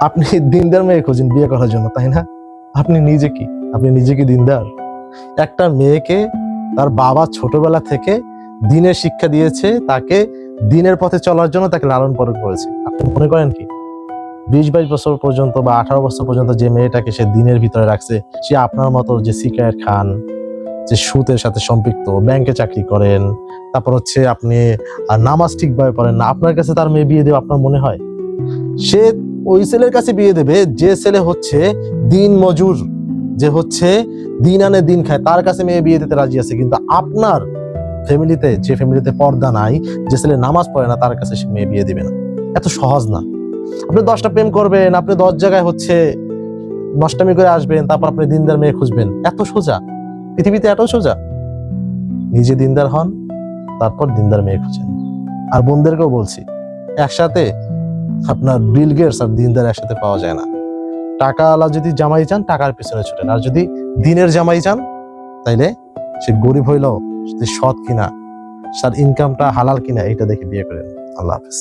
আপনি দিনদার মেয়ে খোঁজেন বিয়ে করার জন্য, তাই না? আপনি নিজে কি? আপনি নিজে কি দিনদার? একটা মেয়েকে তার বাবা ছোটবেলা থেকে দিনের শিক্ষা দিয়েছে, তাকে দিনের পথে চলার জন্য তাকে লালন পালন করেছে। আপনি মনে করেন কি 20-22 বছর পর্যন্ত বা 18 বছর পর্যন্ত যে মেয়েটাকে সে দিনের ভিতরে রাখছে, সে আপনার মতো যে সিগারেট খান, যে সুদের সাথে সম্পৃক্ত, ব্যাংকে চাকরি করেন, তারপর হচ্ছে আপনি নামাজ ঠিকভাবে পড়েন না, আপনার কাছে তার মেয়ে বিয়ে দেবে আপনার মনে হয়? সে ওই ছেলের কাছে বিয়ে দেবে যে ছেলে হচ্ছে দিন মজুর, যে হচ্ছে দিন আনে দিন খায়, তার কাছে মেয়ে বিয়ে দিতে রাজি আছে। কিন্তু আপনার ফ্যামিলিতে, যে ফ্যামিলিতে পর্দা নাই, যে ছেলে নামাজ পড়ে না, তার কাছে সে মেয়ে বিয়ে দিবে না। এত সহজ না। আপনি 10টা প্রেম করবেন, আপনি 10 জায়গায় হচ্ছে নষ্টামি করে আসবেন, তারপর আপনি দিনদার মেয়ে খুঁজবেন, এত সোজা? পৃথিবীতে এত সোজা? নিজে দিনদার হন, তারপর দিনদার মেয়ে খুঁজেন। আর বোনদেরকেও বলছি, একসাথে আপনার বিল গেটস আর দিনদার একসাথে পাওয়া যায় না। টাকাওয়ালা যদি জামাই চান, টাকার পিছনে ছুটেন। আর যদি দিনের জামাই চান, তাইলে সে গরিব হইলেও সে সৎ কিনা, তার ইনকামটা হালাল কিনা, এটা দেখে বিয়ে করেন। আল্লাহ হাফেজ।